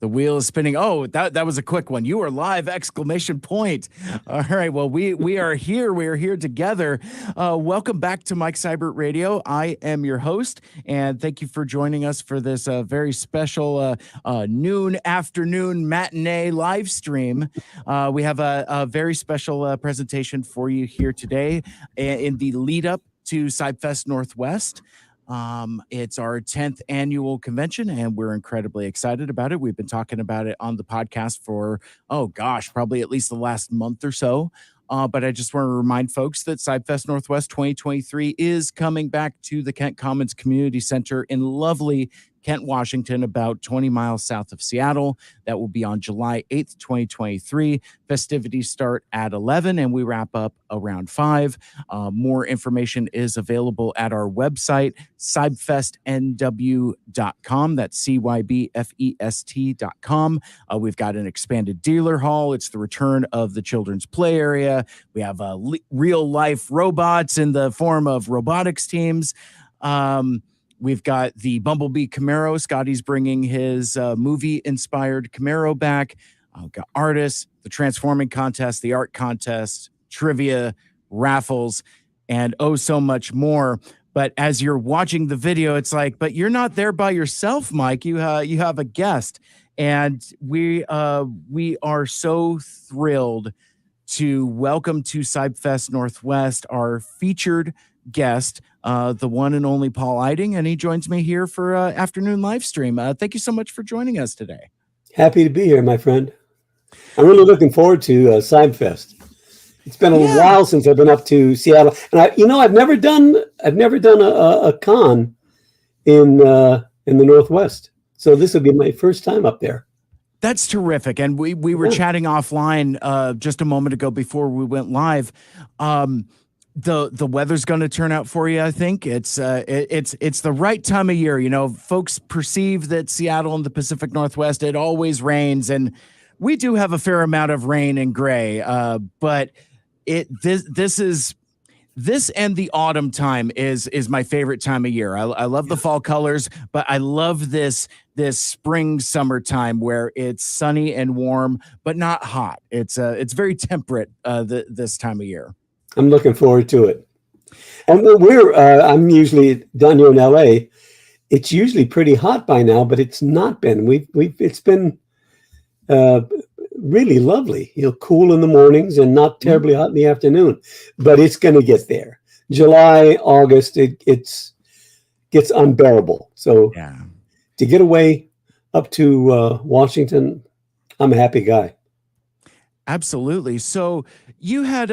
The wheel is spinning. Oh, that was a quick one. You are live! Exclamation point. All right. Well, we are here. We are here together. Welcome back to Mike Seibert Radio. I am your host, and thank you for joining us for this very special afternoon matinee live stream. We have a very special presentation for you here today in the lead up to CybFest Northwest. It's our 10th annual convention, and we're incredibly excited about it. We've been talking about it on the podcast for, probably at least the last month or so. But I just want to remind folks that CybFest Northwest 2023 is coming back to the Kent Commons Community Center in lovely Kent, Washington, about 20 miles south of Seattle. That will be on July 8th, 2023. Festivities start at 11 and we wrap up around 5. More information is available at our website, cybfestnw.com. That's cybfest.com. We've got an expanded dealer hall. It's the return of the children's play area. We have real life robots in the form of robotics teams. We've got the Bumblebee Camaro. Scotty's bringing his movie-inspired Camaro back. We've got artists, the transforming contest, the art contest, trivia, raffles, and so much more. But as you're watching the video, it's like, but you're not there by yourself, Mike. You have a guest, and we are so thrilled to welcome to CybFest Northwest our featured guest, the one and only Paul Eiding, and he joins me here for afternoon live stream. Thank you so much for joining us today. Happy to be here, my friend. I'm really looking forward to CybFest. It's been a while since I've been up to Seattle, and I've never done a con in the Northwest, so this will be my first time up there. That's terrific. And we were chatting offline just a moment ago before we went live. The weather's going to turn out for you. I think it's the right time of year. You know, folks perceive that Seattle and the Pacific Northwest, it always rains, and we do have a fair amount of rain and gray. But this and the autumn time is my favorite time of year. I love the fall colors, but I love this spring summertime where it's sunny and warm, but not hot. It's very temperate this time of year. I'm looking forward to it. And I'm usually down here in LA. It's usually pretty hot by now, but it's not been. It's been really lovely. Cool in the mornings and not terribly hot in the afternoon. But it's going to get there. July, August, it gets unbearable. So to get away up to Washington, I'm a happy guy. Absolutely. So you had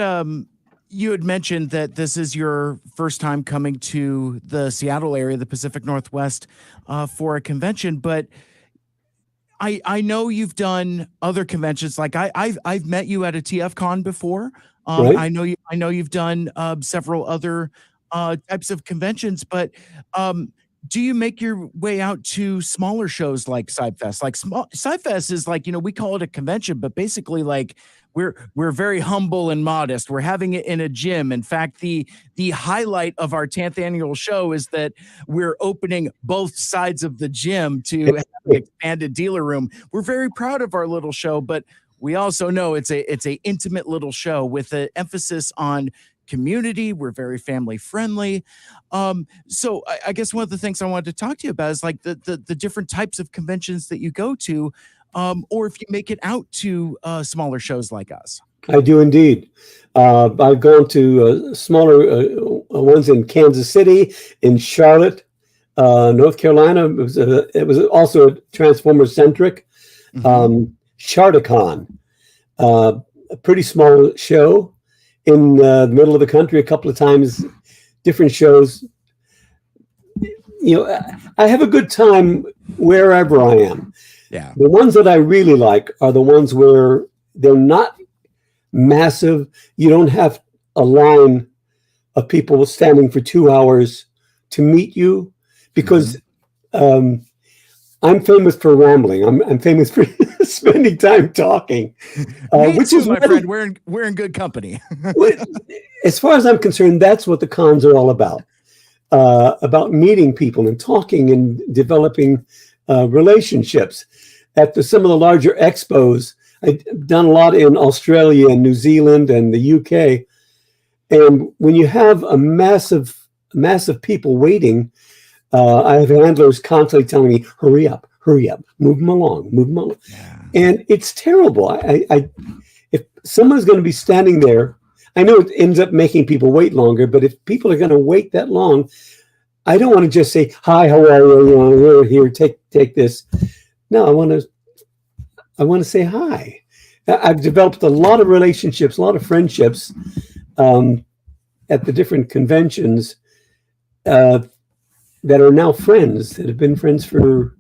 mentioned that this is your first time coming to the Seattle area, the Pacific Northwest, for a convention, but I know you've done other conventions. Like I've met you at a TFCon before. Right. I know you've done several other types of conventions, but do you make your way out to smaller shows like CybFest? Like CybFest is like, we call it a convention, but basically like we're very humble and modest. We're having it in a gym. In fact, the highlight of our 10th annual show is that we're opening both sides of the gym to have an expanded dealer room. We're very proud of our little show, but we also know it's a intimate little show with an emphasis on community. We're very family friendly. So I guess one of the things I wanted to talk to you about is like the different types of conventions that you go to, or if you make it out to smaller shows like us. I do indeed. I've gone to smaller ones in Kansas City, in Charlotte, North Carolina. It was also Transformer centric. Charticon, a pretty small show in the middle of the country, a couple of times, different shows. I have a good time wherever I am. Yeah. The ones that I really like are the ones where they're not massive. You don't have a line of people standing for 2 hours to meet you, because I'm famous for rambling. I'm famous for spending time talking. Which is, my friend, we're in good company. As far as I'm concerned, that's what the cons are all about meeting people and talking and developing relationships. at some of the larger expos. I've done a lot in Australia and New Zealand and the UK. And when you have a massive people waiting, I have handlers constantly telling me, hurry up, move them along. Yeah. And it's terrible. If someone's going to be standing there, I know it ends up making people wait longer, but if people are going to wait that long, I don't want to just say, hi, how are you? We're here, take this. No, I want to say hi. I've developed a lot of relationships, a lot of friendships at the different conventions that are now friends, that have been friends for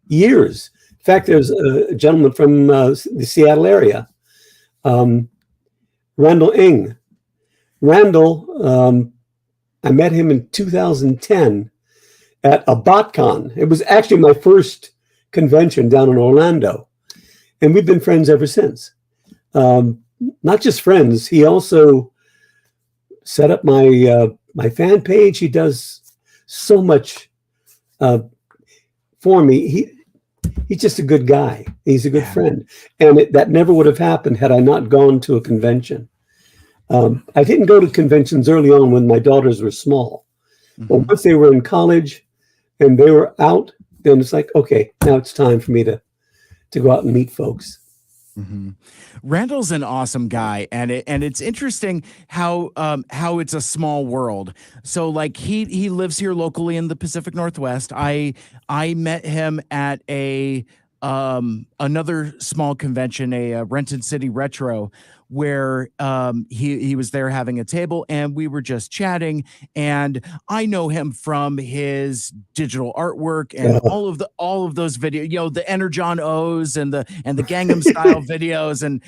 years. In fact, there's a gentleman from the Seattle area, Randall Ing. Randall, I met him in 2010 at a BotCon. It was actually my first convention down in Orlando. And we've been friends ever since. Not just friends, he also set up my fan page. He does so much for me. He's just a good guy. He's a good friend. And that never would have happened had I not gone to a convention. I didn't go to conventions early on when my daughters were small. Mm-hmm. But once they were in college and they were out, then it's like, okay, now it's time for me to go out and meet folks. Mm-hmm. Randall's an awesome guy, and it's interesting how it's a small world. So like he lives here locally in the Pacific Northwest. I met him at another small convention, a Renton City Retro, where he was there having a table, and we were just chatting. And I know him from his digital artwork and all of those videos, the Energon O's and the Gangnam Style videos, and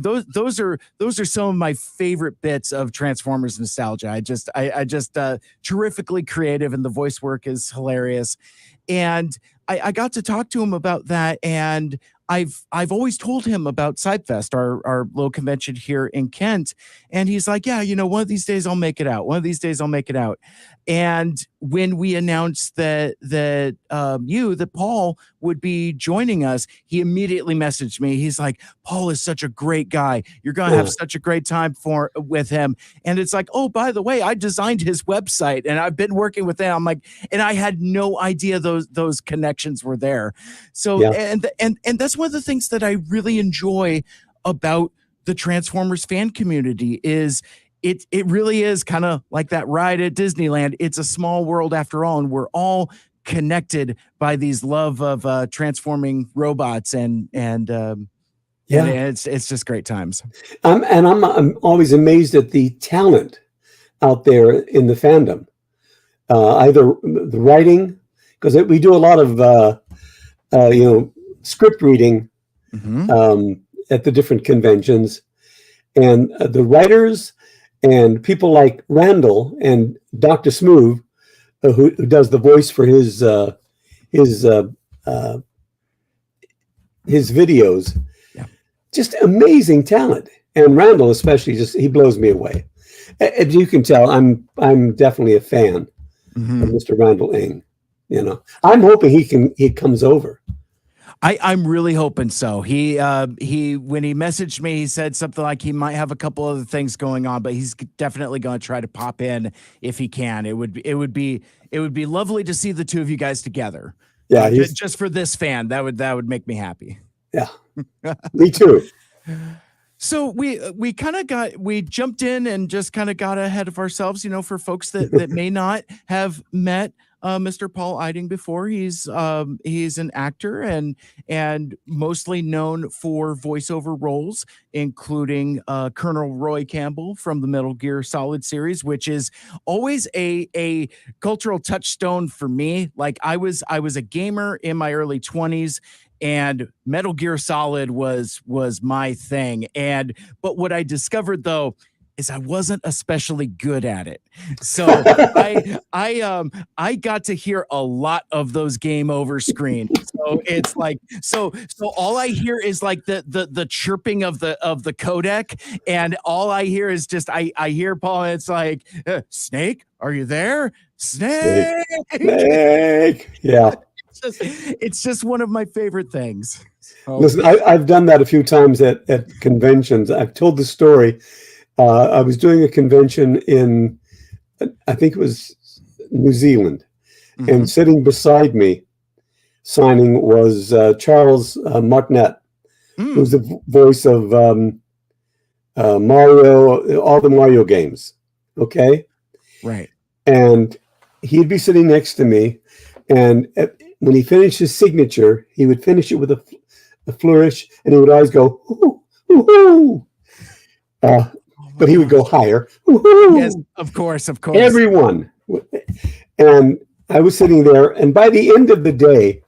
those are some of my favorite bits of Transformers nostalgia. I just terrifically creative, and the voice work is hilarious. And I got to talk to him about that, and I've always told him about CybFest, our little convention here in Kent, and he's like, yeah, one of these days I'll make it out. And when we announced that Paul would be joining us, he immediately messaged me. He's like, Paul is such a great guy. You're going to have such a great time with him. And it's like, oh, by the way, I designed his website and I've been working with him. I'm like, and I had no idea those connections were there. So, and that's one of the things that I really enjoy about the Transformers fan community is it really is kind of like that ride at Disneyland. It's a small world after all, and we're all connected by these love of transforming robots, and it's just great times. I'm always amazed at the talent out there in the fandom. Either the writing, because we do a lot of script reading at the different conventions, and the writers and people like Randall and Dr. Smoove, who does the voice for his videos. Yeah. Just amazing talent. And Randall especially, he blows me away. As you can tell, I'm definitely a fan of Mr. Randall Ing. I'm hoping he comes over. I'm really hoping so. He when he messaged me, he said something like he might have a couple other things going on, but he's definitely going to try to pop in if he can. It would be lovely to see the two of you guys together. Yeah, just for this fan, that would make me happy. Yeah, me too. So we jumped in and just kind of got ahead of ourselves, for folks that may not have met Mr. Paul Eiding before. He's an actor and mostly known for voiceover roles, including Colonel Roy Campbell from the Metal Gear Solid series, which is always a cultural touchstone for me. Like I was a gamer in my early 20s, and Metal Gear Solid was my thing. But what I discovered though is I wasn't especially good at it. So I got to hear a lot of those game over screens. So it's like so all I hear is like the chirping of the codec, and all I hear is just I hear Paul, and it's like, Snake, are you there? Snake. Yeah. it's just one of my favorite things. So, Listen, I've done that a few times at conventions. I've told the story. I was doing a convention in, I think it was New Zealand, and sitting beside me, signing, was Charles Martinet, who's the voice of Mario, all the Mario games. Okay, right. And he'd be sitting next to me, and when he finished his signature, he would finish it with a flourish, and he would always go, ooh, ooh, ooh. But he would go higher. Ooh. Yes, of course. Everyone. And I was sitting there, and by the end of the day,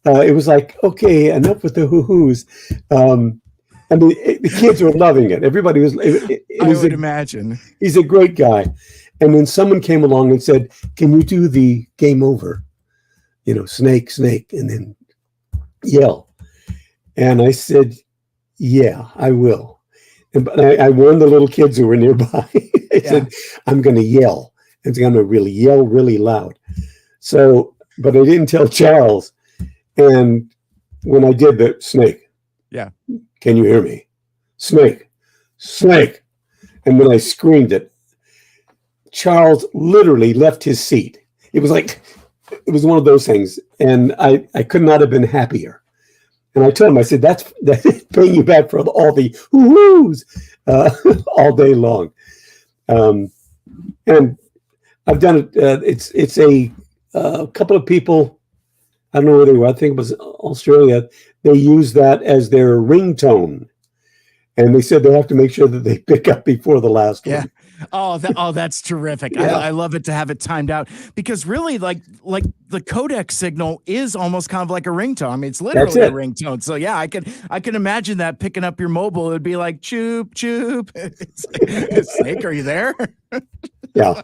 it was like, okay, enough with the hoo-hoos. I mean, the kids were loving it. Everybody was. I would imagine. He's a great guy. And then someone came along and said, "Can you do the game over? You know, snake, snake, and then yell." And I said, "Yeah, I will." And but I warned the little kids who were nearby. I said, "I'm going to yell. I'm going to really yell really loud." So, but I didn't tell Charles. And when I did the snake, can you hear me? Snake, snake. And then I screamed it. Charles literally left his seat. It was like, it was one of those things. And I could not have been happier. And I told him, I said, that's paying you back for all the woo-hoos all day long. And I've done it. It's a couple of people, I don't know where they were. I think it was Australia. They use that as their ringtone, and they said they have to make sure that they pick up before the last one. Oh, that's terrific. Yeah. I love it to have it timed out, because really, like the codec signal is almost kind of like a ringtone. I mean, it's literally a ringtone. So yeah, I can imagine that picking up your mobile. It would be like choop choop. It's like, Snake, are you there? Yeah.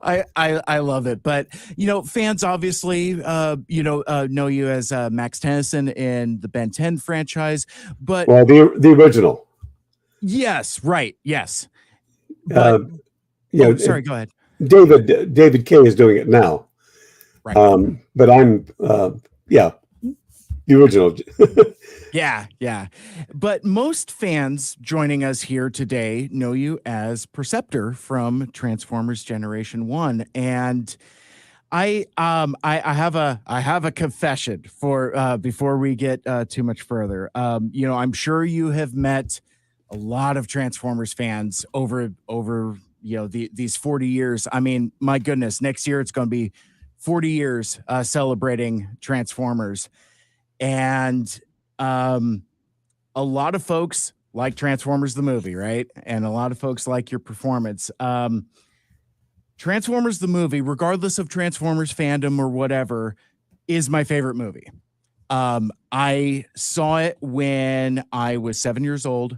I love it. But, fans obviously, know you as Max Tennyson in the Ben 10 franchise. But well, the original. Yes, right. Yes. But, sorry, go ahead. David K is doing it now. Right. But I'm, the original. Yeah. But most fans joining us here today know you as Perceptor from Transformers Generation 1. And I have a confession for before we get too much further. I'm sure you have met a lot of Transformers fans over these 40 years. I mean, my goodness, next year it's going to be 40 years celebrating Transformers. And a lot of folks like Transformers the movie, right? And a lot of folks like your performance. Transformers the movie, regardless of Transformers fandom or whatever, is my favorite movie. I saw it when I was 7 years old,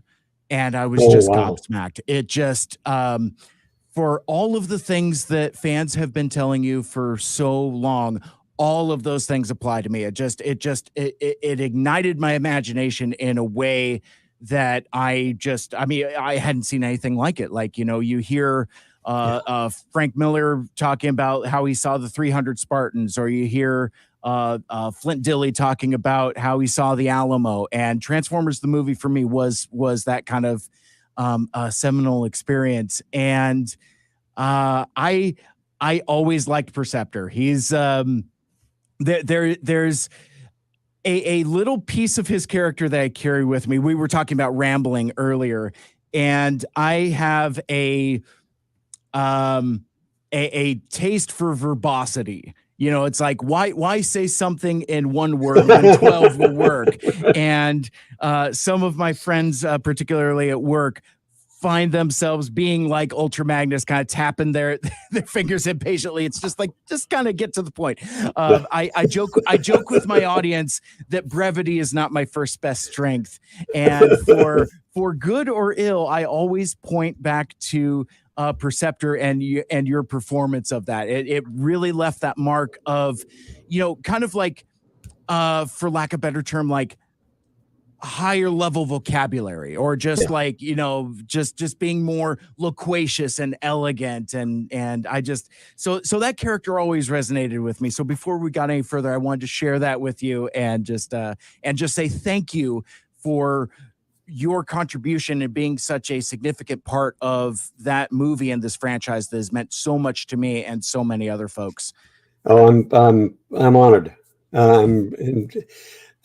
and I was gobsmacked. It just, for all of the things that fans have been telling you for so long, all of those things apply to me. It ignited my imagination in a way that I hadn't seen anything like it. Like, you hear Frank Miller talking about how he saw the 300 Spartans, or you hear Flint Dille talking about how he saw the Alamo. And Transformers the movie for me was that kind of seminal experience. And I always liked Perceptor. He's there's a little piece of his character that I carry with me. We were talking about rambling earlier, and I have a taste for verbosity. It's like, why say something in one word when 12 will work? And some of my friends, particularly at work, find themselves being like Ultra Magnus, kind of tapping their fingers impatiently. It's just like, just kind of get to the point. I joke with my audience that brevity is not my first best strength. And for good or ill, I always point back to Perceptor and your performance of that. It really left that mark of, kind of like, for lack of a better term, like higher level vocabulary, or just like, just being more loquacious and elegant. And I just, so that character always resonated with me. So before we got any further, I wanted to share that with you and just say thank you for your contribution and being such a significant part of that movie and this franchise that has meant so much to me and so many other folks. Oh, I'm honored. I'm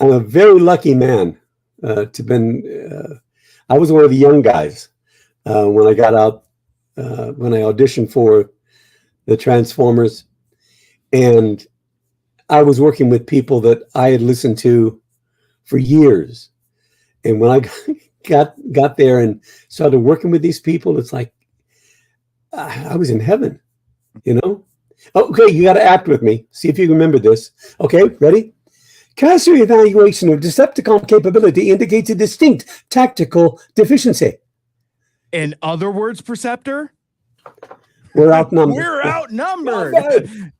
a very lucky man to been. I was one of the young guys when I got out, when I auditioned for the Transformers, and I was working with people that I had listened to for years. And when I got there and started working with these people, it's like I was in heaven, Okay, you got to act with me. See if you remember this. Okay, ready? Cursory evaluation of Decepticon capability indicates a distinct tactical deficiency. In other words, Perceptor? We're outnumbered. We're outnumbered.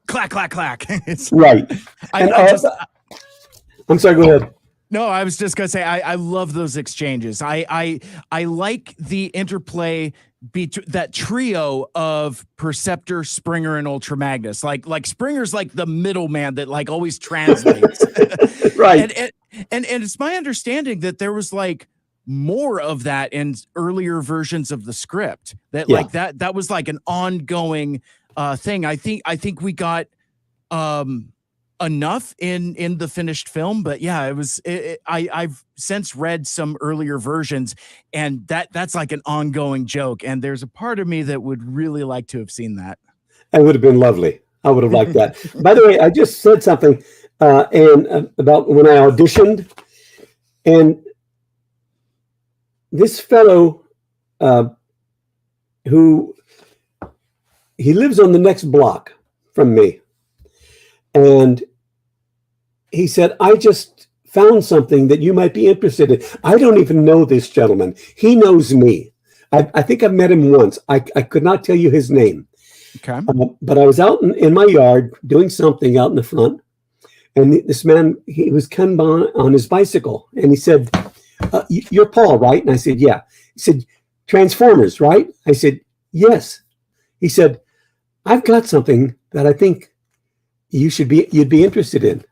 Clack, clack, clack. Right. I'm sorry, go ahead. No, I was just gonna say I love those exchanges. I like the interplay between that trio of Perceptor, Springer, and Ultra Magnus. Like Springer's like the middleman that like always translates. Right. And it's my understanding that there was like more of that in earlier versions of the script. Like that was like an ongoing thing. I think we got enough in the finished film, but yeah, it was I've since read some earlier versions, and that's like an ongoing joke, and there's a part of me that would really like to have seen that. It would have been lovely. I would have liked that. By the way, I just said something about when I auditioned, and this fellow who he lives on the next block from me. And he said, I just found something that you might be interested in. I don't even know this gentleman. He knows me. I think I've met him once. I could not tell you his name. Okay. But I was out in my yard doing something out in the front. And this man, he was coming on his bicycle. And he said, you're Paul, right? And I said, yeah. He said, Transformers, right? I said, yes. He said, I've got something that I think you'd be interested in.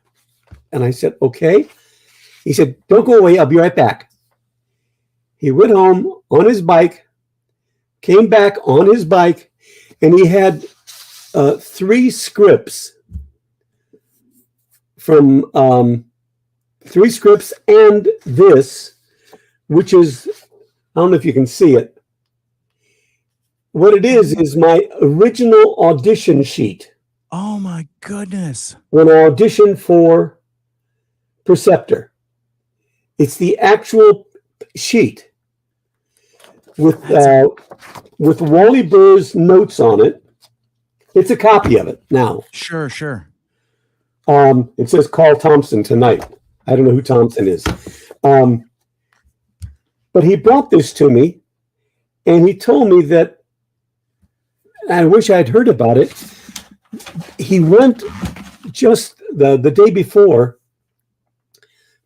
And I said, okay. He said, don't go away. I'll be right back. He went home on his bike, came back on his bike, and he had 3 scripts from 3 scripts and this, which is, I don't know if you can see it. What it is my original audition sheet. Oh my goodness. When I auditioned for Perceptor. It's the actual sheet with Wally Burr's notes on it. It's a copy of it now. Sure. It says call Thompson tonight. I don't know who Thompson is. But he brought this to me and he told me that, I wish I'd heard about it. He went just the day before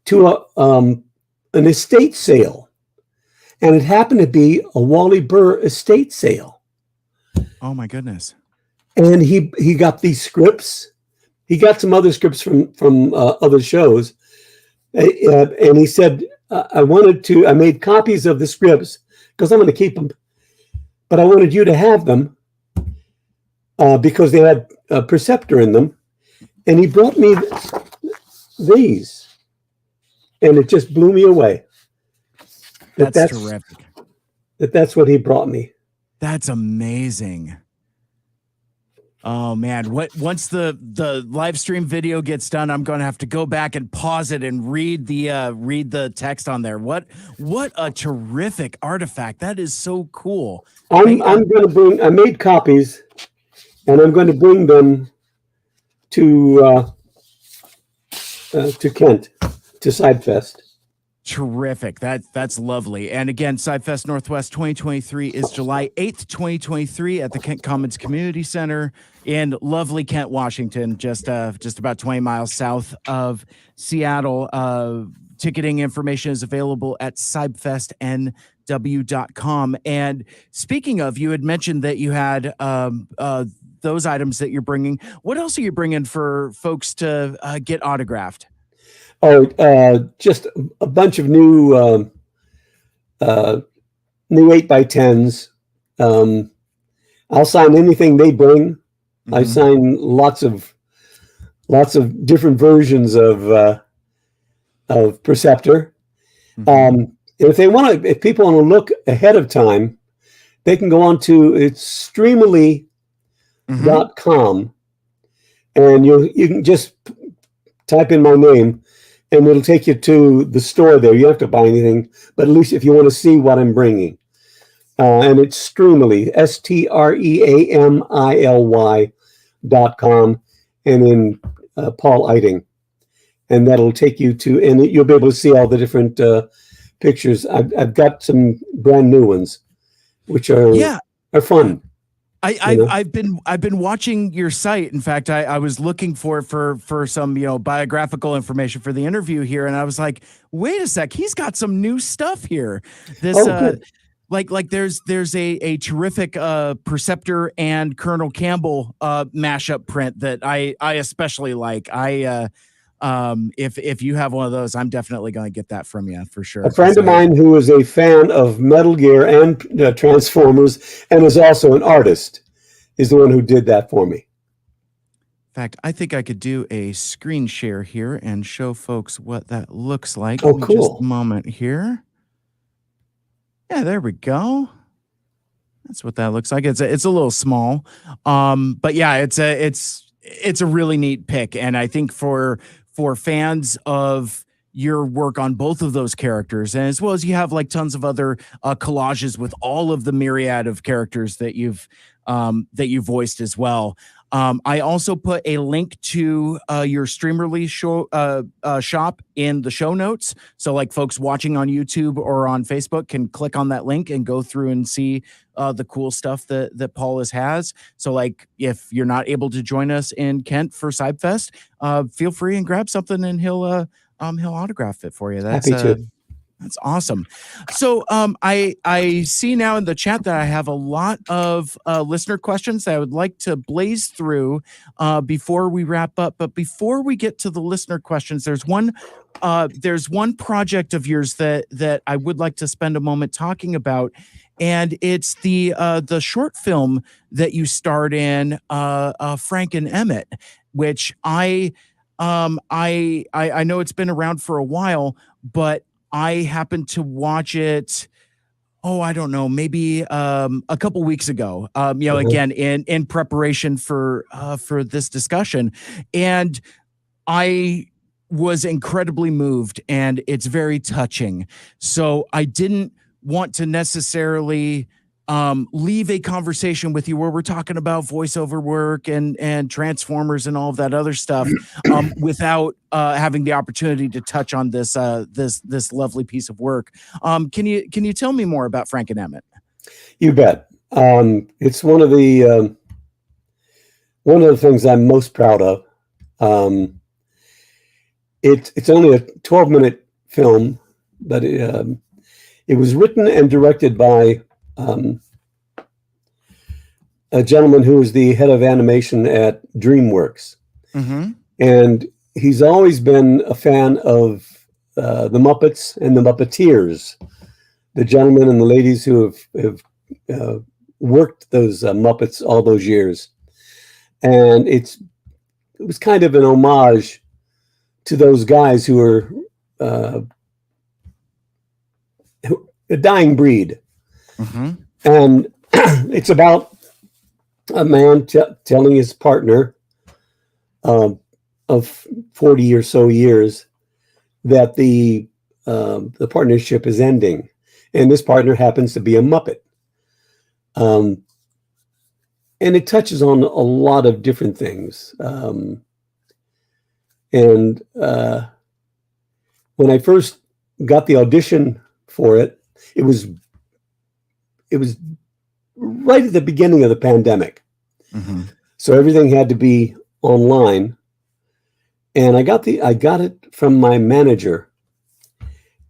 to an estate sale, and it happened to be a Wally Burr estate sale. Oh my goodness! And he got these scripts. He got some other scripts from other shows, and he said, "I made copies of the scripts because I'm going to keep them, but I wanted you to have them." Because they had a Perceptor in them, and he brought me these, and it just blew me away. That's terrific. That's what he brought me. That's amazing. Oh man, once the live stream video gets done, I'm going to have to go back and pause it and read the text on there. What a terrific artifact. That is so cool. I'm going to bring, I made copies and I'm going to bring them to Kent, to CybFest. Terrific. That's lovely. And again, CybFest Northwest 2023 is July 8th, 2023 at the Kent Commons Community Center in lovely Kent, Washington, just about 20 miles south of Seattle. ticketing information is available at CybFest NW.com. And speaking of, you had mentioned that you had those items that you're bringing. What else are you bringing for folks to get autographed? Just a bunch of new 8x10s. I'll sign anything they bring. Mm-hmm. I sign lots of different versions of Perceptor. Mm-hmm. If people want to look ahead of time, they can go on to Streamily.com, and you can just type in my name, and it'll take you to the store there. You don't have to buy anything, but at least if you want to see what I'm bringing. And it's Streamily, STREAMILY.com, and then Paul Eiding. And that'll take you to, and you'll be able to see all the different pictures. I've got some brand new ones, which are fun. I've been watching your site. In fact, I was looking for some biographical information for the interview here, and I was like, wait a sec, he's got some new stuff here. This like there's a terrific Perceptor and Colonel Campbell mashup print that I especially like. If you have one of those, I'm definitely going to get that from you for sure. A friend of mine who is a fan of Metal Gear and Transformers and is also an artist is the one who did that for me. In fact, I think I could do a screen share here and show folks what that looks like. Oh, cool. Just a moment here. Yeah, there we go. That's what that looks like. It's a little small, but yeah, it's a really neat pick, and I think for fans of your work on both of those characters, and as well as you have like tons of other collages with all of the myriad of characters that you've voiced as well. I also put a link to your Streamily shop in the show notes. So like folks watching on YouTube or on Facebook can click on that link and go through and see the cool stuff that Paul has. So like if you're not able to join us in Kent for CybFest, feel free and grab something and he'll autograph it for you. Happy to. That's awesome. So I see now in the chat that I have a lot of listener questions that I would like to blaze through before we wrap up. But before we get to the listener questions, there's one project of yours that I would like to spend a moment talking about, and it's the short film that you starred in, Frank and Emmett, which I know it's been around for a while, but I happened to watch it, I don't know, maybe a couple weeks ago, again, in preparation for this discussion. And I was incredibly moved, and it's very touching. So I didn't want to necessarily leave a conversation with you where we're talking about voiceover work and Transformers and all of that other stuff without having the opportunity to touch on this lovely piece of work. Can you tell me more about Frank and Emmett? You bet. It's one of the things I'm most proud of. It's only a 12-minute film, but it was written and directed by a gentleman who was the head of animation at DreamWorks. Mm-hmm. And he's always been a fan of the Muppets and the Muppeteers, the gentlemen and the ladies who have worked those Muppets all those years. And it was kind of an homage to those guys who are a dying breed. Mm-hmm. And it's about a man telling his partner of 40 or so years that the partnership is ending, and this partner happens to be a Muppet. And it touches on a lot of different things. And when I first got the audition for it, it was right at the beginning of the pandemic. Mm-hmm. So everything had to be online. And I got it from my manager.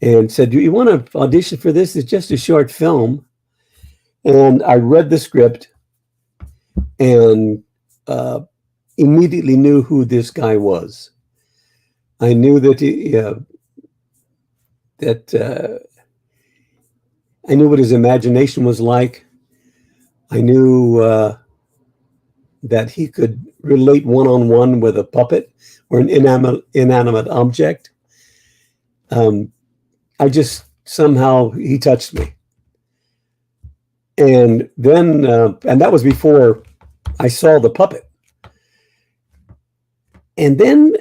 and said, "Do you want to audition for this? It's just a short film." And I read the script and immediately knew who this guy was. I knew that I knew what his imagination was like. I knew that he could relate one-on-one with a puppet or an inanimate object. I just somehow he touched me. And then, and that was before I saw the puppet. And then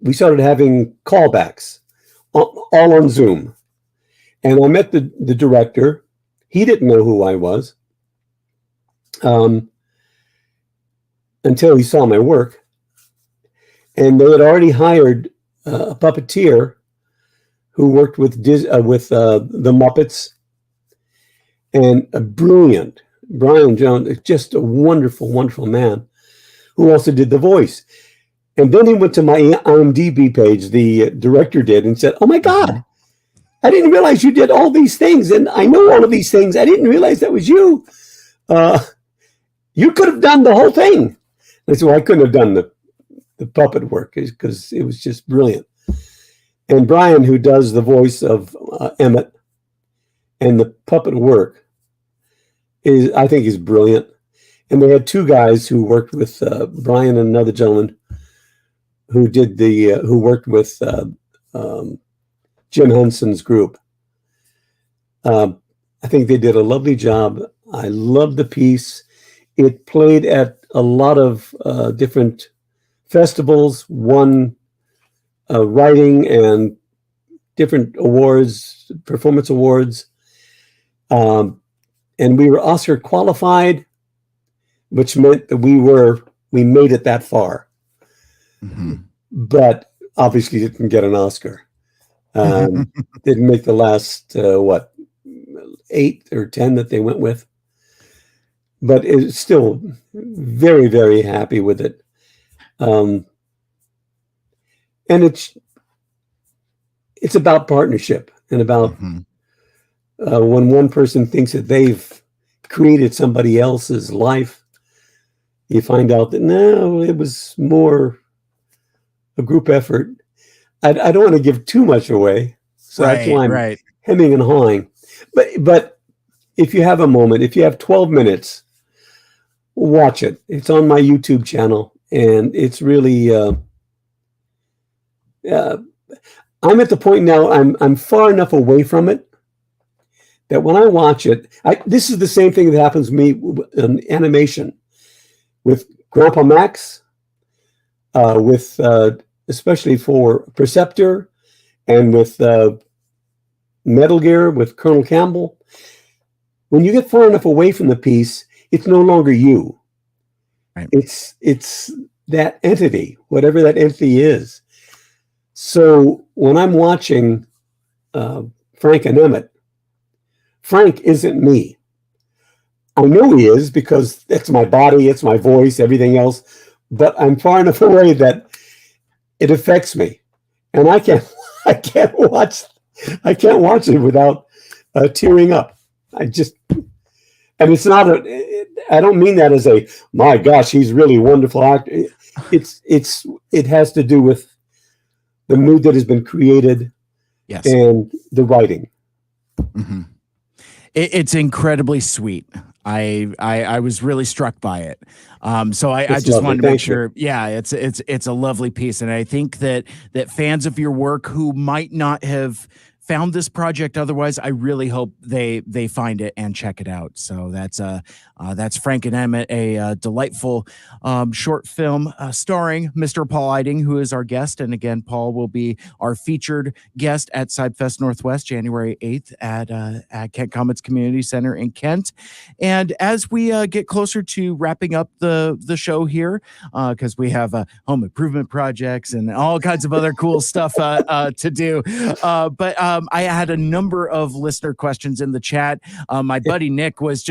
we started having callbacks all on Zoom. And I met the director. He didn't know who I was until he saw my work. And they had already hired a puppeteer who worked with the Muppets, and a brilliant Brian Jones, just a wonderful, wonderful man, who also did the voice. And then he went to my IMDb page, the director did, and said, "Oh my God, I didn't realize you did all these things, and I know all of these things. I didn't realize that was you. You could have done the whole thing." And I said, "Well, I couldn't have done the puppet work because it was just brilliant." And Brian, who does the voice of Emmett and the puppet work, I think is brilliant. And they had two guys who worked with Brian and another gentleman who did who worked with Jim Henson's group. I think they did a lovely job. I loved the piece. It played at a lot of different festivals, won writing and different awards, performance awards. And we were Oscar qualified, which meant that we made it that far. Mm-hmm. But obviously didn't get an Oscar. Didn't make the last, 8 or 10 that they went with. But it's still very, very happy with it. And it's about partnership and about when one person thinks that they've created somebody else's life, you find out that no, it was more a group effort. I don't want to give too much away, so that's why I'm hemming and hawing. But if you have a moment, if you have 12 minutes, watch it. It's on my YouTube channel, and it's really. I'm at the point now. I'm far enough away from it that when I watch it, this is the same thing that happens to me in animation with Grandpa Max, with especially for Perceptor, and with Metal Gear with Colonel Campbell. When you get far enough away from the piece, it's no longer you. Right. It's that entity, whatever that entity is. So when I'm watching Frank and Emmett, Frank isn't me. I know he is because it's my body, it's my voice, everything else. But I'm far enough away that it affects me, and I can't watch it without tearing up. And it's not I don't mean that as a, my gosh, he's really wonderful actor. It has to do with the mood that has been created, yes, and the writing. Mm-hmm. It's incredibly sweet. I was really struck by it. So I just lovely. Wanted to make sure. Yeah, it's a lovely piece, and I think that fans of your work who might not have found this project otherwise, I really hope they find it and check it out. So that's Frank and Emmett, a delightful short film starring Mr. Paul Eiding, who is our guest. And again, Paul will be our featured guest at CybFest Northwest, January 8th at Kent Comets Community Center in Kent. And as we get closer to wrapping up the show here, because we have home improvement projects and all kinds of other cool stuff to do, but I had a number of listener questions in the chat. My buddy Nick was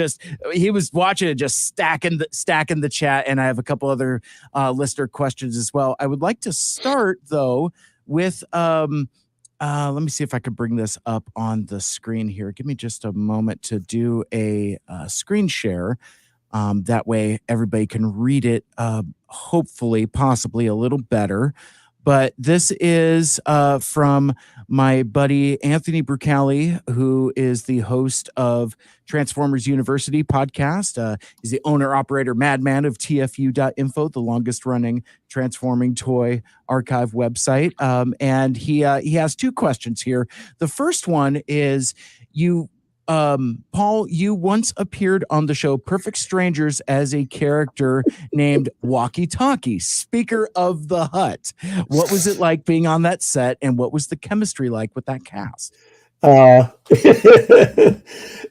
watching it, just stacking the chat, and I have a couple other listener questions as well. I would like to start though with let me see if I could bring this up on the screen here. Give me just a moment to do a screen share. That way everybody can read it, hopefully, possibly a little better. But this is from my buddy Anthony Brucali, who is the host of Transformers University podcast. He's the owner-operator madman of TFU.info, the longest-running transforming toy archive website. And he has two questions here. The first one is, Paul, you once appeared on the show Perfect Strangers as a character named Walkie Talkie, Speaker of the Hut. What was it like being on that set, and what was the chemistry like with that cast?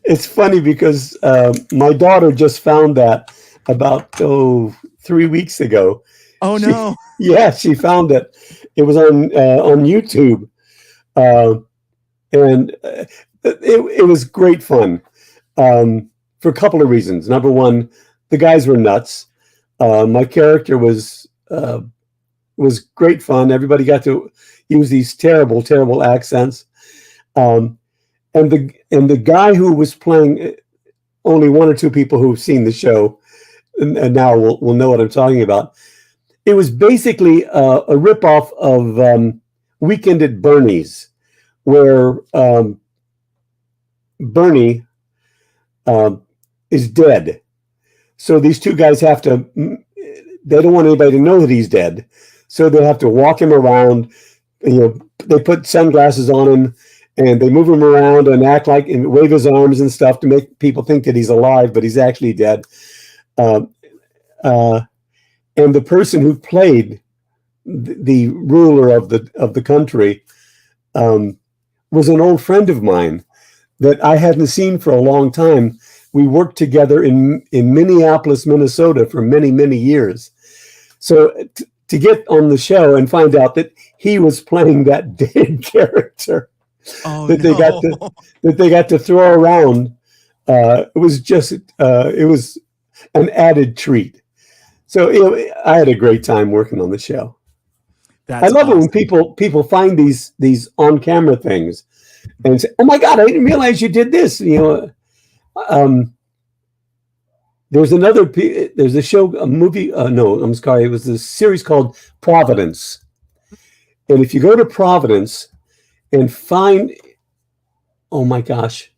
It's funny because my daughter just found that about 3 weeks ago. Oh no! She found it. It was on YouTube, and it was great fun for a couple of reasons. Number one, the guys were nuts. My character was great fun. Everybody got to use these terrible accents. And the guy who was playing, only one or two people who've seen the show and now will know what I'm talking about. It was basically a ripoff of Weekend at Bernie's, where Bernie is dead. So these two guys they don't want anybody to know that he's dead. So they have to walk him around. They put sunglasses on him and they move him around and act like and wave his arms and stuff to make people think that he's alive, but he's actually dead. And the person who played the ruler of the country was an old friend of mine that I hadn't seen for a long time. We worked together in Minneapolis, Minnesota for many years. So to get on the show and find out that he was playing that dead character they got to throw around, it was an added treat. So I had a great time working on the show. I love it when people find these on camera things and say, "Oh my God, I didn't realize you did this." There's a show, a movie. No, I'm sorry. It was a series called Providence. And if you go to Providence and find, oh my gosh,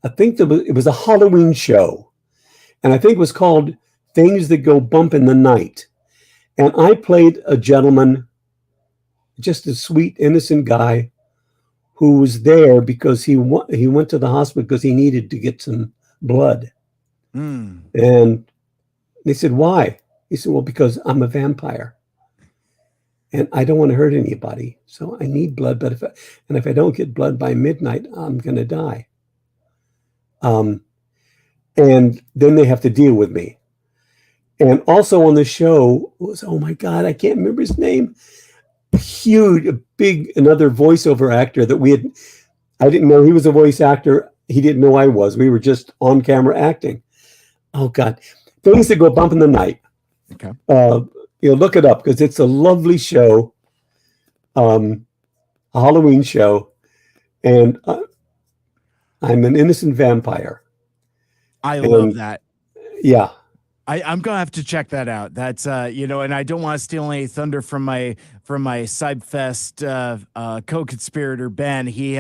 I think it was a Halloween show, and I think it was called Things That Go Bump in the Night. And I played a gentleman, just a sweet, innocent guy who was there because he went to the hospital because he needed to get some blood. And they said, "Why?" He said, "Well, because I'm a vampire and I don't want to hurt anybody. So I need blood. But if I don't get blood by midnight, I'm going to die." And then they have to deal with me. And also on the show was, oh my God, I can't remember his name. Another voiceover actor that I didn't know he was a voice actor. He didn't know I was. We were just on camera acting. Oh God, Things That Go Bump in the Night. Okay. Look it up because it's a lovely show, a Halloween show, and I'm an innocent vampire. I love that. Yeah. I'm gonna have to check that out. That's and I don't want to steal any thunder from my CybFest co-conspirator Ben. He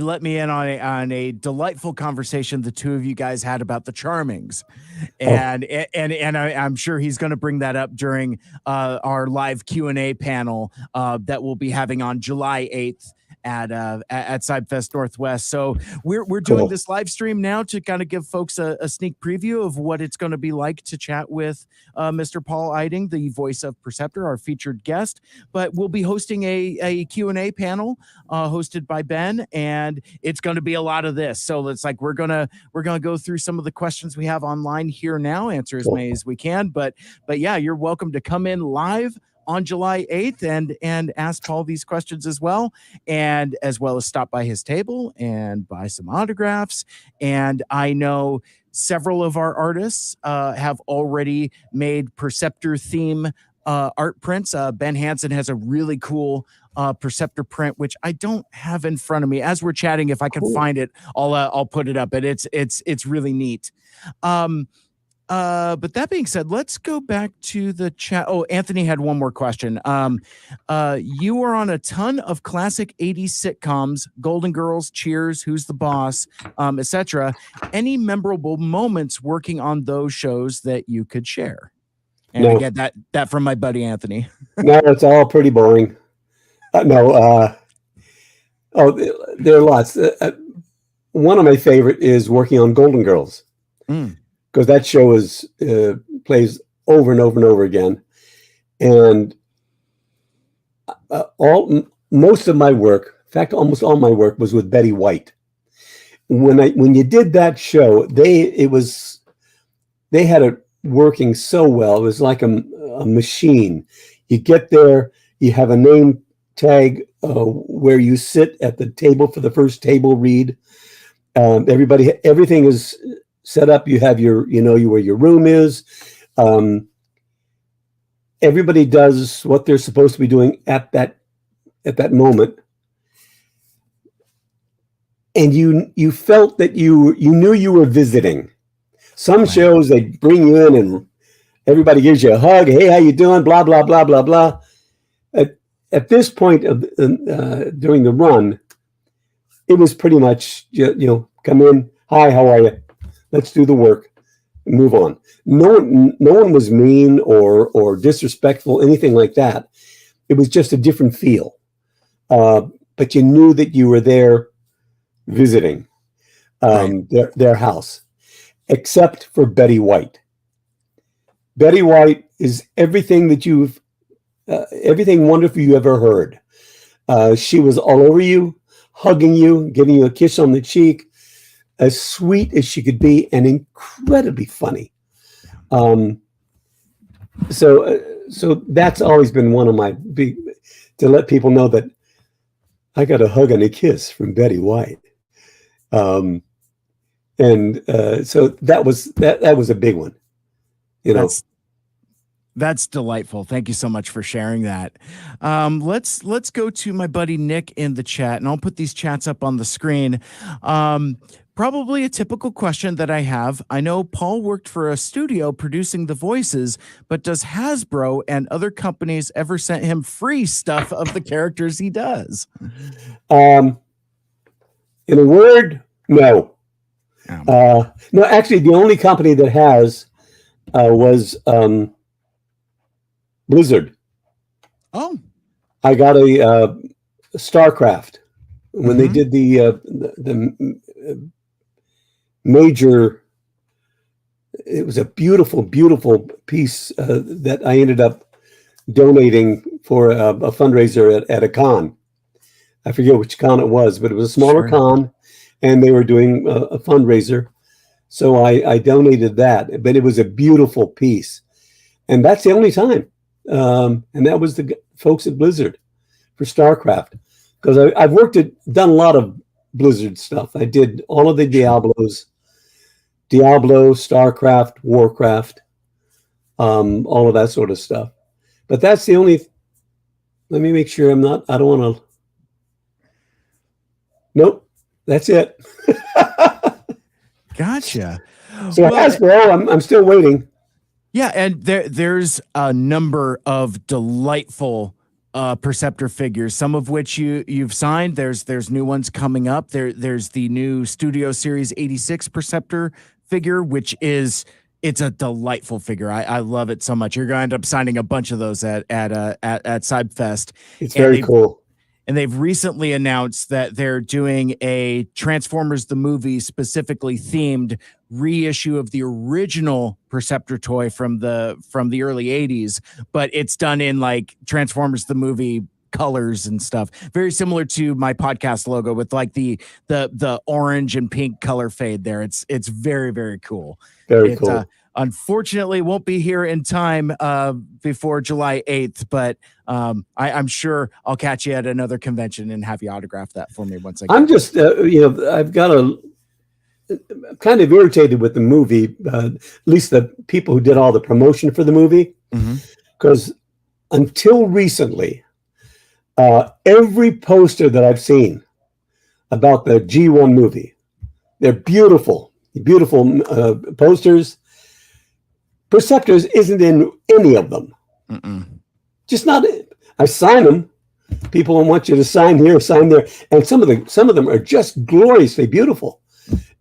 let me in on a delightful conversation the two of you guys had about the Charmings, and I'm sure he's going to bring that up during our live Q&A panel that we'll be having on July 8th. At CybFest Northwest. So we're doing this live stream now to kind of give folks a sneak preview of what it's going to be like to chat with Mr. Paul Eiding, the voice of Perceptor, our featured guest. But we'll be hosting a Q&A panel hosted by Ben, and it's going to be a lot of this. So it's like we're gonna go through some of the questions we have online here now, answer as many as we can. But yeah, you're welcome to come in live on July 8th and ask Paul these questions as well, and as well as stop by his table and buy some autographs. And I know several of our artists have already made Perceptor theme art prints. Ben Hansen has a really cool Perceptor print, which I don't have in front of me. As we're chatting, if I can find it, I'll put it up. But it's really neat. But that being said, let's go back to the chat. Oh, Anthony had one more question. You were on a ton of classic 80s sitcoms, Golden Girls, Cheers, Who's the Boss, etc. Any memorable moments working on those shows that you could share? And No. again, that from my buddy Anthony. No, it's all pretty boring. There are lots. One of my favorite is working on Golden Girls. Because that show is plays over and over and over again, and most of my work, in fact, almost all my work, was with Betty White. When you did that show, they had it working so well. It was like a machine. You get there, you have a name tag where you sit at the table for the first table read. Everything is set up. You have where your room is. Everybody does what they're supposed to be doing at that moment, and you felt that you knew you were visiting. Some shows, they bring you in and everybody gives you a hug. Hey, how you doing? Blah blah blah blah blah. At this point during the run, it was pretty much come in. Hi, how are you? Let's do the work and move on. No one was mean or disrespectful, anything like that. It was just a different feel. But you knew that you were there visiting their house, except for Betty White. Betty White is everything that everything wonderful you ever heard. She was all over you, hugging you, giving you a kiss on the cheek, as sweet as she could be, and incredibly funny. So that's always been one of my big, to let people know that I got a hug and a kiss from Betty White. So that was a big one. That's delightful. Thank you so much for sharing that. Let's go to my buddy Nick in the chat, and I'll put these chats up on the screen. Probably a typical question that I have. I know Paul worked for a studio producing the voices, but does Hasbro and other companies ever sent him free stuff of the characters he does? In a word, no. No, actually, the only company that has was Blizzard. Oh. I got a StarCraft when they did the major. It was a beautiful, beautiful piece that I ended up donating for a fundraiser at a con. I forget which con it was, but it was a smaller con, and they were doing a fundraiser. So I donated that, but it was a beautiful piece. And that's the only time. And that was the folks at Blizzard for StarCraft. Because I've done a lot of Blizzard stuff. I did all of the Diablos, StarCraft, Warcraft, all of that sort of stuff. But that's the only, let me make sure I don't want to, nope, that's it. Gotcha. So Hasbro, I'm still waiting. Yeah, and there's a number of delightful Perceptor figures, some of which you've signed. There's new ones coming up. There's the new Studio Series 86 Perceptor figure, which it's a delightful figure. I love it so much. You're going to end up signing a bunch of those at CybFest. It's very cool. And they've recently announced that they're doing a Transformers the movie specifically themed reissue of the original Perceptor toy from the early 80s, but it's done in like Transformers the movie colors and stuff. Very similar to my podcast logo with like the orange and pink color fade there. It's very, very cool. Very cool. Unfortunately, won't be here in time before July 8th, but I'm sure I'll catch you at another convention and have you autograph that for me once again. I'm just, I've got kind of irritated with the movie, at least the people who did all the promotion for the movie, because until recently, Every poster that I've seen about the G1 movie, they're beautiful, beautiful posters. Perceptors isn't in any of them. Mm-mm. Just not. I sign them. People want you to sign here, sign there, and some of them are just gloriously beautiful,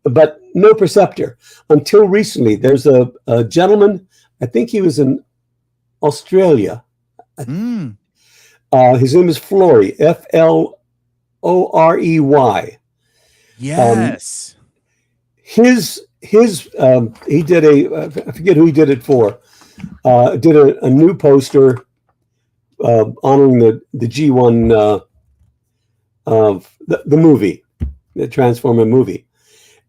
but no Perceptor. Until recently, there's a gentleman. I think he was in Australia. Mm. His name is Florey, Florey. Yes. He did I forget who he did it for. Did a new poster honoring the G1 of the movie, the Transformer movie.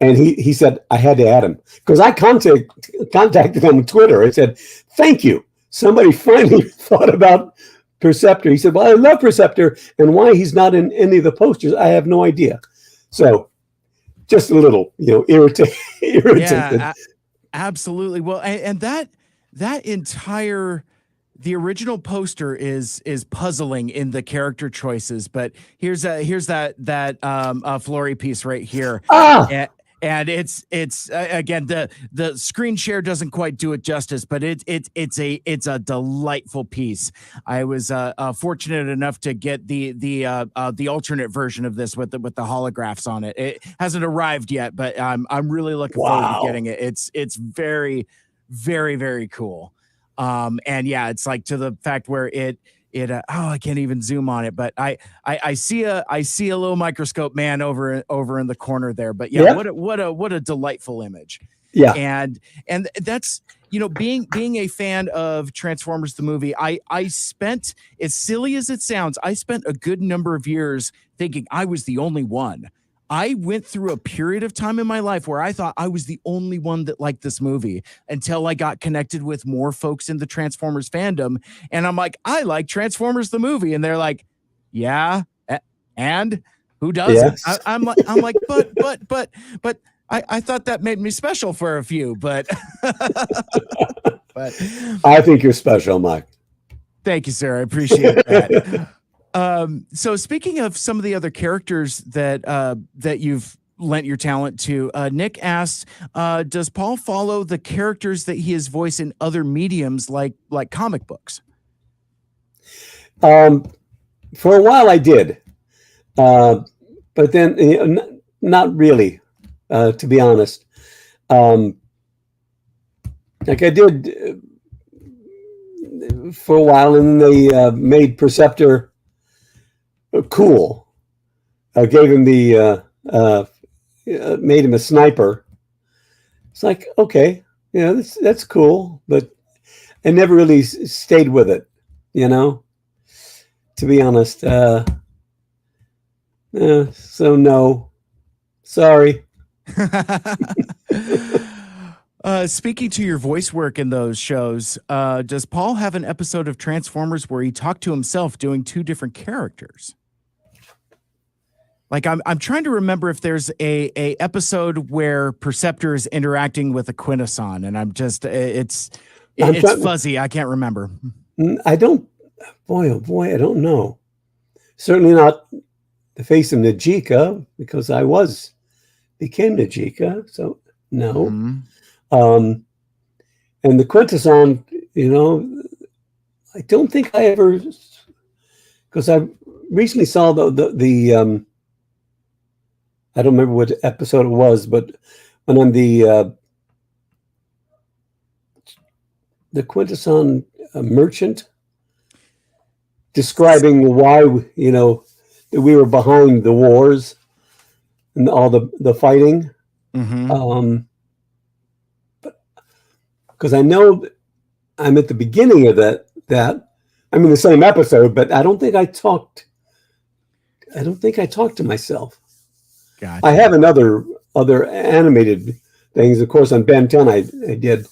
And he said, I had to add him because I contacted him on Twitter. I said, thank you. Somebody finally thought about Perceptor. He said, well, I love Perceptor, and why he's not in any of the posters, I have no idea. So just a little, irritated. Yeah, absolutely. Well, and that entire, the original poster is puzzling in the character choices, but here's that Florey piece right here. And it's again, the screen share doesn't quite do it justice, but it's a delightful piece. I was fortunate enough to get the alternate version of this with the holographs on it. It hasn't arrived yet, but I'm really looking forward to getting it. It's very, very, very cool. And yeah, it's like to the fact where I can't even zoom on it, but I see a little microscope man over in the corner there. But yeah, what a delightful image. Yeah. And that's, being a fan of Transformers the movie, I spent, as silly as it sounds, I spent a good number of years thinking I was the only one. I went through a period of time in my life where I thought I was the only one that liked this movie until I got connected with more folks in the Transformers fandom. And I'm like, I like Transformers the movie. And they're like, yeah. And who doesn't? Yes. I'm like, but I thought that made me special for a few, but I think you're special, Mike. Thank you, sir. I appreciate that. So speaking of some of the other characters that you've lent your talent to, Nick asks, does Paul follow the characters that he has voiced in other mediums like comic books? For a while I did, but then not really, to be honest. Like I did for a while, and they made Perceptor cool. Gave him made him a sniper. It's like, okay, that's cool, but I never really stayed with it, to be honest. So no, sorry. Speaking to your voice work in those shows, does Paul have an episode of Transformers where he talked to himself doing two different characters? Like I'm trying to remember if there's a episode where Perceptor is interacting with a Quintesson, and I'm just it's fuzzy. I can't remember. I don't. Boy, oh boy, I don't know. Certainly not the face of Najika, because I became Najika. So no. Mm-hmm. And the Quintesson, I don't think I ever, because I recently saw the I don't remember what episode it was, but when I'm the Quintesson merchant, describing why that we were behind the wars and all the fighting. Mm-hmm. But because I know I'm at the beginning of that I'm in the same episode, but I don't think I talked to myself. Gotcha. I have other animated things. Of course, on Ben 10 I did,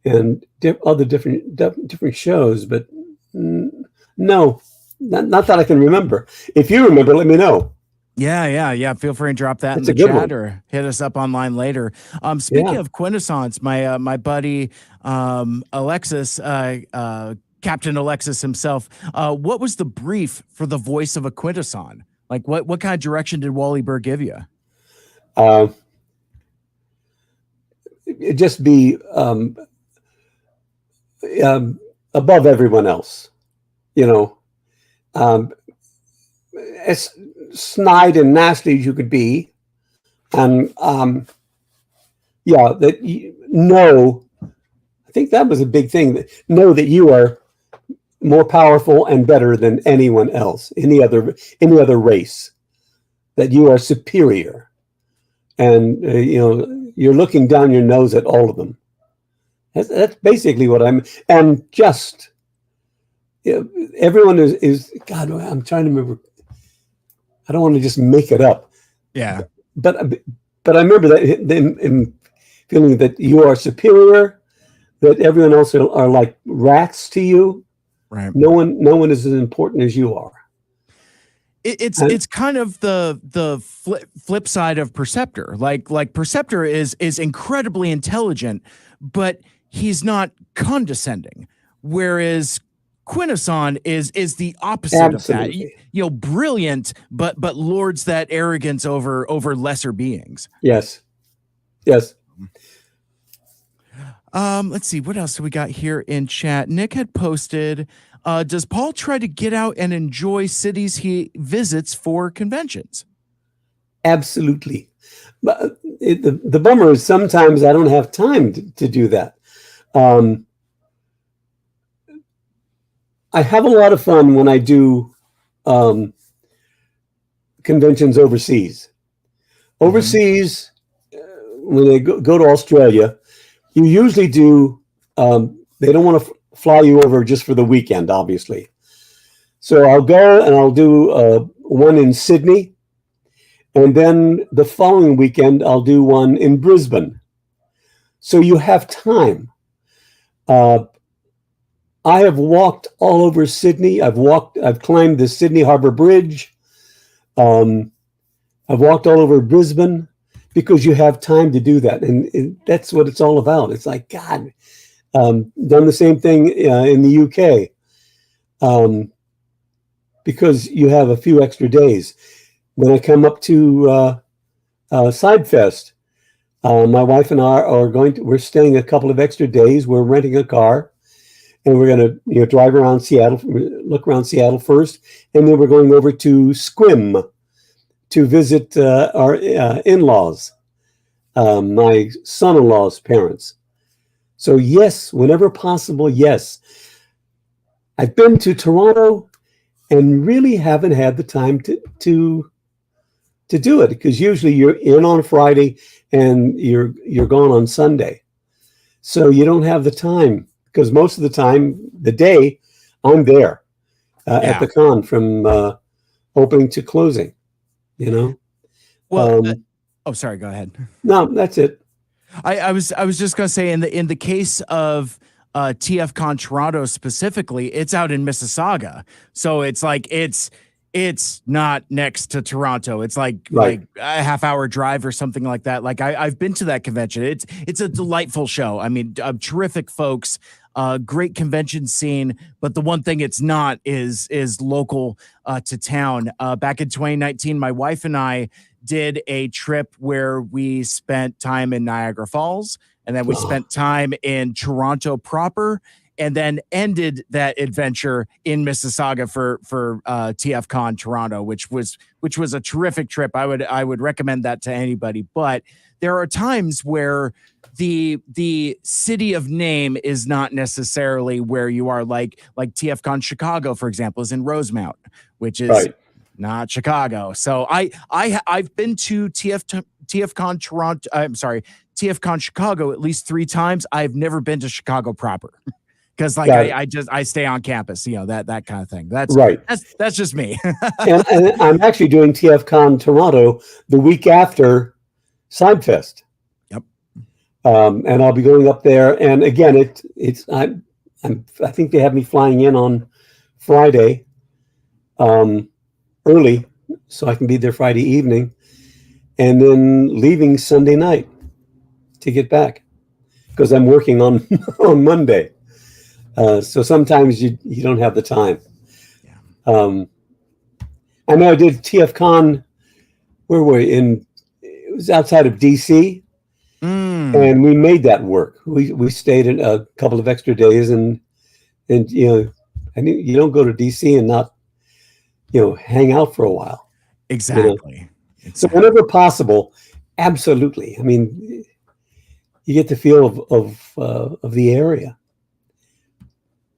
and other different shows, but no, not that I can remember. If you remember, let me know. Yeah. Feel free to drop that That's in the chat one. or hit us up online later. Speaking of Quintessons, my buddy Alexis Captain Alexis himself. What was the brief for the voice of a Quintesson? Like, what kind of direction did Wally Burr give you? Just be above everyone else, you know, as snide and nasty as you could be, and that you know. I think that was a big thing. That know that you are more powerful and better than anyone else, any other race. That you are superior, and you're looking down your nose at all of them. That's basically what I'm. And just everyone is. God, I'm trying to remember. I don't want to just make it up. Yeah. But I remember that in feeling that you are superior, that everyone else are like rats to you. Right. No one is as important as you are. It's kind of the flip side of Perceptor. Like Perceptor is incredibly intelligent, but he's not condescending. Whereas Quintesson is the opposite Absolutely. of that. Brilliant, but lords that arrogance over lesser beings. Yes. Let's see, what else do we got here in chat? Nick had posted, does Paul try to get out and enjoy cities he visits for conventions? Absolutely. But the bummer is sometimes I don't have time to do that. I have a lot of fun when I do conventions overseas. Overseas, when they go to Australia, you usually do, they don't want to fly you over just for the weekend, obviously. So I'll go and I'll do one in Sydney. And then the following weekend, I'll do one in Brisbane. So you have time. I have walked all over Sydney. I've climbed the Sydney Harbour Bridge. I've walked all over Brisbane because you have time to do that. And that's what it's all about. It's like, God, done the same thing in the UK because you have a few extra days. When I come up to CybFest, my wife and I we're staying a couple of extra days. We're renting a car. And we're going to drive around Seattle, look around Seattle first, and then we're going over to Squim to visit our in-laws, my son-in-law's parents. So yes, whenever possible, yes. I've been to Toronto and really haven't had the time to do it because usually you're in on Friday and you're gone on Sunday, so you don't have the time. Because most of the time, the day, I'm there at the con from opening to closing, Well, sorry, go ahead. No, that's it. I was just gonna say in the case of TFCon Toronto specifically, it's out in Mississauga, so it's like it's not next to Toronto. It's like a half-hour drive or something like that. Like I've been to that convention. It's a delightful show. I mean, terrific folks. Great convention scene, but the one thing it's not is local to town. Back in 2019, my wife and I did a trip where we spent time in Niagara Falls, and then we spent time in Toronto proper, and then ended that adventure in Mississauga for TFCon Toronto, which was a terrific trip. I would recommend that to anybody. But there are times where the city of name is not necessarily where you are, like TFCon Chicago, for example, is in Rosemount, which is not Chicago. So I've been to TFCon Toronto. I'm sorry, TFCon Chicago at least 3 times. I've never been to Chicago proper. Because I stay on campus, that kind of thing. That's right. That's just me. and I'm actually doing TFCon Toronto the week after CybFest. Yep. And I'll be going up there. And again, I think they have me flying in on Friday, early, so I can be there Friday evening, and then leaving Sunday night to get back because I'm working on Monday. So sometimes you don't have the time. Yeah. I know I did TFCon. Where were we? It was outside of DC, and we made that work. We stayed in a couple of extra days, and I knew you don't go to DC and not hang out for a while. Exactly. So whenever possible, absolutely. I mean, you get the feel of the area.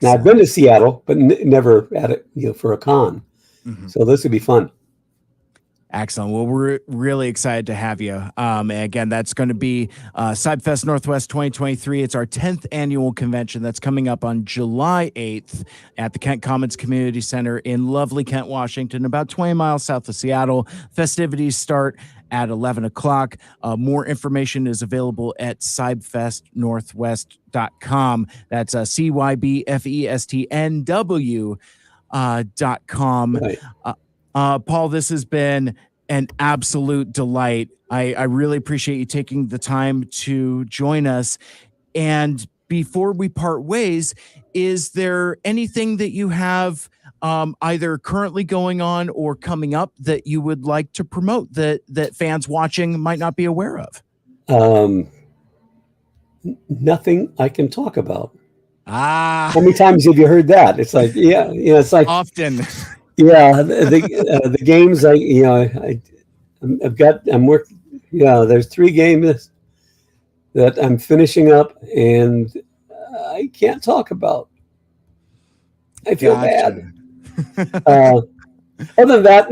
Now I've been to Seattle, but never at it for a con. So this would be fun. Excellent. Well, we're really excited to have you. Again, that's going to be CybFest Northwest 2023. It's our 10th annual convention that's coming up on July 8th at the Kent Commons Community Center in lovely Kent, Washington, about 20 miles south of Seattle. Festivities start at 11 o'clock. More information is available at cybfestnorthwest.com. That's CYBFESTNW.com. Right. Paul, this has been an absolute delight. I really appreciate you taking the time to join us. And before we part ways, is there anything that you have either currently going on or coming up that you would like to promote that fans watching might not be aware of? Nothing I can talk about. How many times have you heard that? It's like, it's like often. Yeah, the games I'm working. There's 3 games that I'm finishing up, and I can't talk about. I feel bad. Other than that,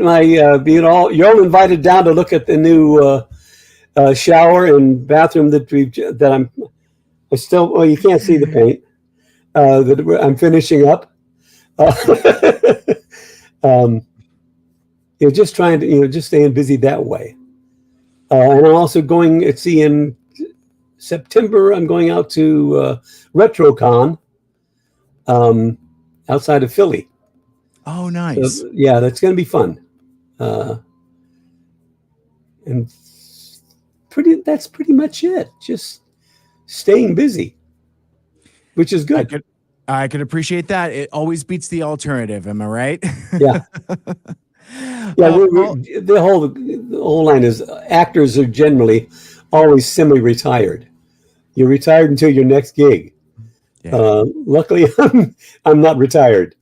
you're all invited down to look at the new shower and bathroom that you can't see the paint that I'm finishing up. Just trying to, just staying busy that way. And I'm also going, in September, I'm going out to RetroCon outside of Philly. Oh, nice. So, that's going to be fun. And that's pretty much it. Just staying busy, which is good. I could appreciate that. It always beats the alternative. Am I right? Yeah. The whole line is actors are generally always semi-retired. You're retired until your next gig. Yeah. Luckily, I'm not retired.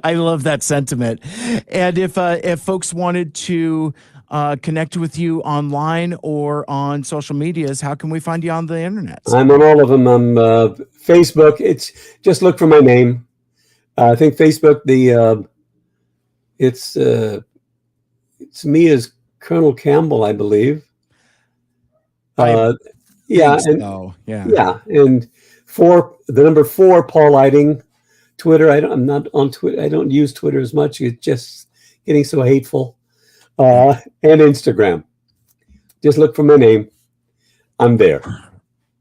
I love that sentiment. And if folks wanted to connect with you online or on social medias, how can we find you on the internet? I'm on all of them. I'm Facebook. It's just look for my name. I think Facebook. It's me as Colonel Campbell, I believe. And the number 4 Paul Eiding. Twitter. I'm not on Twitter. I don't use Twitter as much. It's just getting so hateful. And Instagram. Just look for my name. I'm there.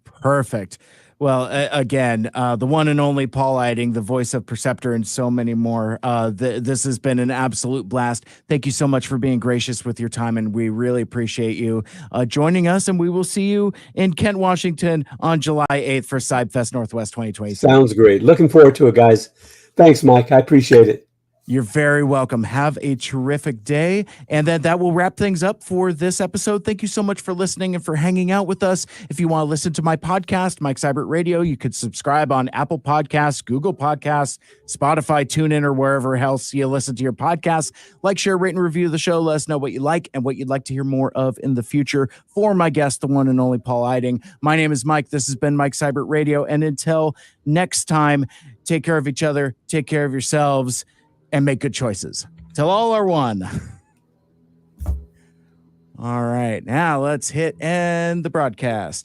Perfect. Well, again, the one and only Paul Eiding, the voice of Perceptor and so many more. This has been an absolute blast. Thank you so much for being gracious with your time, and we really appreciate you joining us, and we will see you in Kent, Washington on July 8th for CybFest Northwest 2023. Sounds great. Looking forward to it, guys. Thanks, Mike. I appreciate it. You're very welcome. Have a terrific day. And then that will wrap things up for this episode. Thank you so much for listening and for hanging out with us. If you want to listen to my podcast, Mike Cybert Radio, you could subscribe on Apple Podcasts, Google Podcasts, Spotify, TuneIn, or wherever else you listen to your podcasts. Like, share, rate, and review the show. Let us know what you like and what you'd like to hear more of in the future. For my guest, the one and only Paul Eiding, my name is Mike. This has been Mike Cybert Radio. And until next time, take care of each other, take care of yourselves, and make good choices. Till all are one. All right, now let's hit end the broadcast.